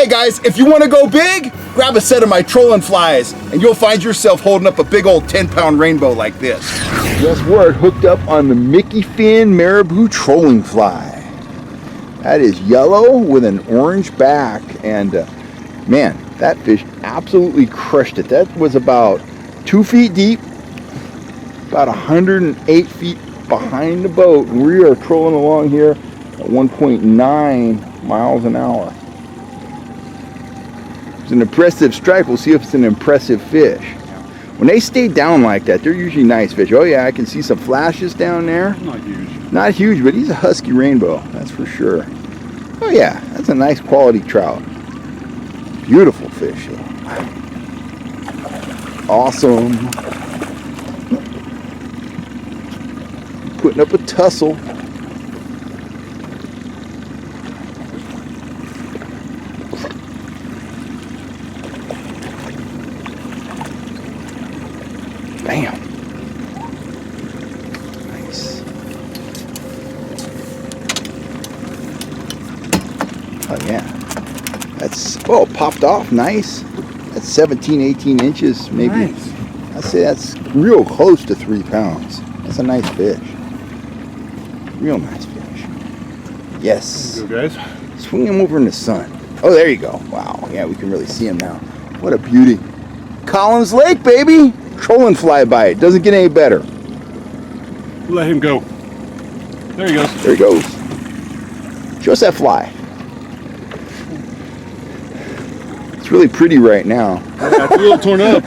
Hey guys, if you want to go big, grab a set of my trolling flies and you'll find yourself holding up a big old 10-pound rainbow like this. Guess what? Hooked up on the Mickey Fin Marabou trolling fly. That is yellow with an orange back, and man, that fish absolutely crushed it. That was about 2 feet deep, about 108 feet behind the boat. We are trolling along here at 1.9 miles an hour. It's an impressive strike. We'll see if it's an impressive fish. When they stay down like that, they're usually nice fish. Oh yeah, I can see some flashes down there. Not huge. Not Not huge, but he's a husky rainbow, that's for sure. Oh yeah, that's a nice quality trout. Beautiful fish. Awesome. Putting up a tussle. Bam. Nice. Oh yeah. That's, oh, popped off. Nice. That's 17, 18 inches maybe. Nice. I'd say that's real close to 3 pounds. That's a nice fish. Real nice fish. Yes. There you go, guys. Swing him over in the sun. Oh, there you go. Wow. Yeah, we can really see him now. What a beauty. Collins Lake, baby. Trolling fly bite. Doesn't get any better. Let him go. There he goes. There he goes. Show us that fly. It's really pretty right now. Yeah, it's a little torn up.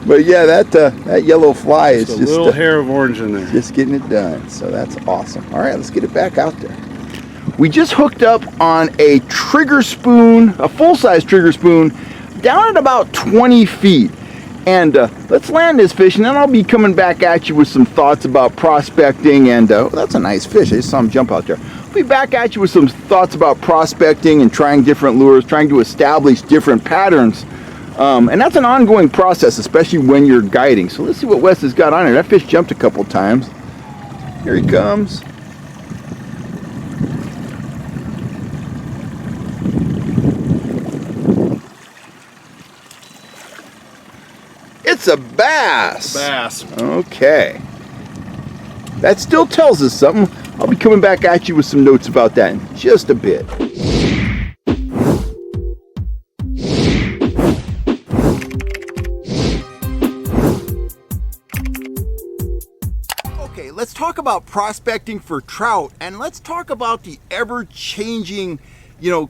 But yeah, that yellow fly is Just a just little hair of orange in there. just getting it done. So that's awesome. All right, let's get it back out there. We just hooked up on a trigger spoon, a full-size trigger spoon, down at about 20 feet. And let's land this fish, and then I'll be coming back at you with some thoughts about prospecting. And oh, that's a nice fish. I just saw him jump out there. I'll be back at you with some thoughts about prospecting and trying different lures, trying to establish different patterns. And that's an ongoing process, especially when you're guiding. So let's see what Wes has got on here. That fish jumped a couple times. Here he comes. It's a bass. Bass. Okay. That still tells us something. I'll be coming back at you with some notes about that in just a bit. Okay, let's talk about prospecting for trout, and let's talk about the ever-changing,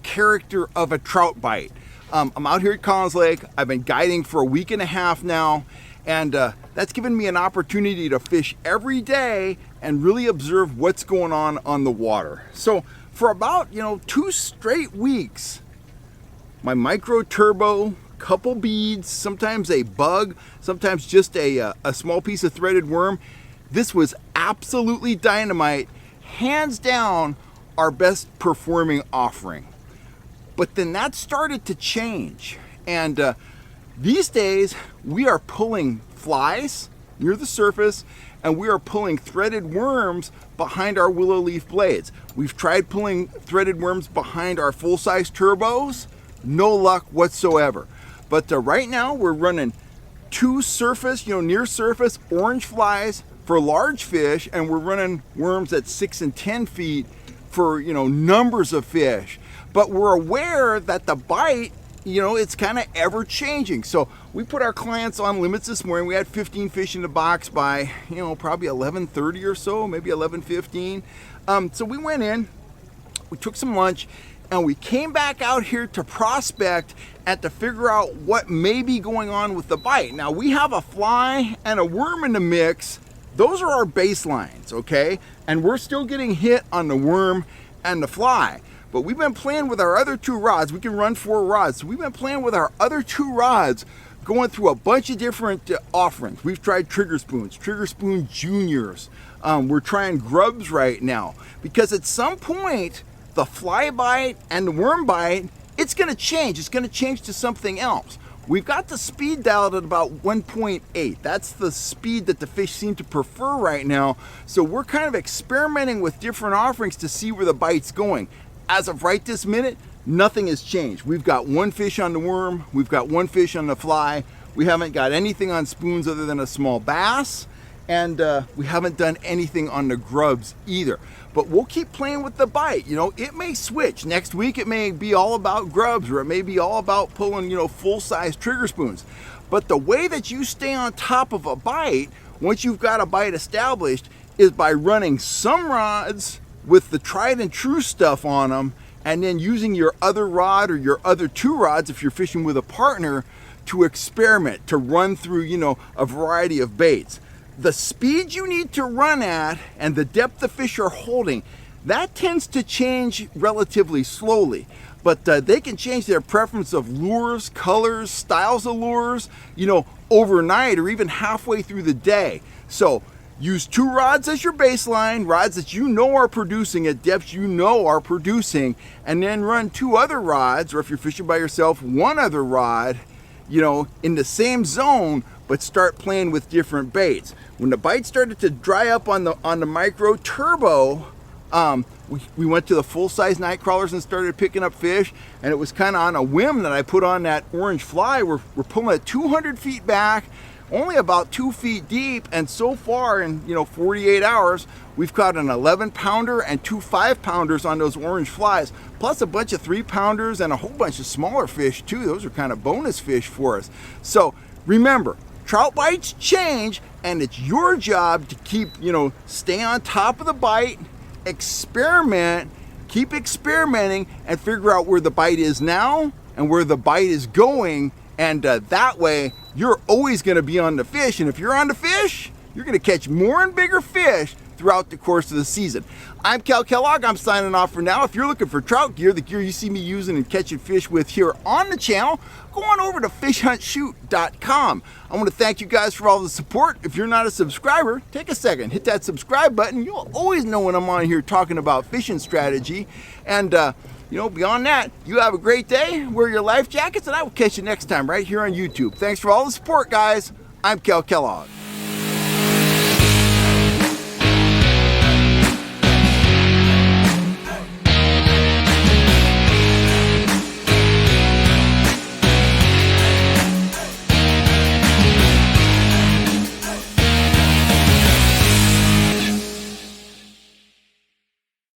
character of a trout bite. I'm out here at Collins Lake. I've been guiding for a week and a half now, and that's given me an opportunity to fish every day and really observe what's going on the water. So for about 2 straight weeks, my micro turbo, couple beads, sometimes a bug, sometimes just a small piece of threaded worm. This was absolutely dynamite, hands down our best performing offering. But then that started to change, and these days we are pulling flies near the surface, and we are pulling threaded worms behind our willow leaf blades. We've tried pulling threaded worms behind our full-size turbos, no luck whatsoever. But right now we're running 2 surface, near surface orange flies for large fish, and we're running worms at 6 and 10 feet for numbers of fish. But we're aware that the bite, it's kind of ever changing. So we put our clients on limits this morning. We had 15 fish in the box by, probably 11:30 or so, maybe 11:15. So we went in, we took some lunch, and we came back out here to prospect and to figure out what may be going on with the bite. Now we have a fly and a worm in the mix. Those are our baselines, okay? And we're still getting hit on the worm and the fly. But we've been playing with our other 2 rods. We can run 4 rods. So we've been playing with our other 2 rods, going through a bunch of different offerings. We've tried trigger spoons, trigger spoon juniors. We're trying grubs right now. Because at some point, the fly bite and the worm bite, it's gonna change. It's gonna change to something else. We've got the speed dialed at about 1.8. That's the speed that the fish seem to prefer right now. So we're kind of experimenting with different offerings to see where the bite's going. As of right this minute, nothing has changed. We've got one fish on the worm, we've got one fish on the fly, we haven't got anything on spoons other than a small bass, and we haven't done anything on the grubs either. But we'll keep playing with the bite. You know, it may switch. Next week it may be all about grubs, or it may be all about pulling, you know, full-size trigger spoons. But the way that you stay on top of a bite, once you've got a bite established, is by running some rods with the tried and true stuff on them, and then using your other rod or your other two rods if you're fishing with a partner to experiment, to run through, you know, a variety of baits. The speed you need to run at and the depth the fish are holding, that tends to change relatively slowly. But they can change their preference of lures, colors, styles of lures, you know, overnight or even halfway through the day. So use two rods as your baseline, rods that you know are producing at depths you know are producing, and then run two other rods, or if you're fishing by yourself, one other rod, you know, in the same zone, but start playing with different baits. When the bite started to dry up on the micro turbo, we went to the full-size night crawlers and started picking up fish, and it was kind of on a whim that I put on that orange fly. We're pulling at 200 feet back, only about 2 feet deep, and so far in, you know, 48 hours, we've caught an 11-pounder and two 5-pounders on those orange flies, plus a bunch of 3-pounders and a whole bunch of smaller fish too. Those are kind of bonus fish for us. So remember, trout bites change, and it's your job to keep, you know, stay on top of the bite, experiment, keep experimenting, and figure out where the bite is now and where the bite is going, and that way you're always going to be on the fish. And if you're on the fish, you're going to catch more and bigger fish throughout the course of the season. I'm Cal Kellogg. I'm signing off for now. If you're looking for trout gear, the gear you see me using and catching fish with here on the channel, go on over to fishhuntshoot.com. I want to thank you guys for all the support. If you're not a subscriber, take a second, hit that subscribe button. You'll always know when I'm on here talking about fishing strategy. And you know, beyond that, you have a great day, wear your life jackets, and I will catch you next time right here on YouTube. Thanks for all the support, guys. I'm Cal Kellogg.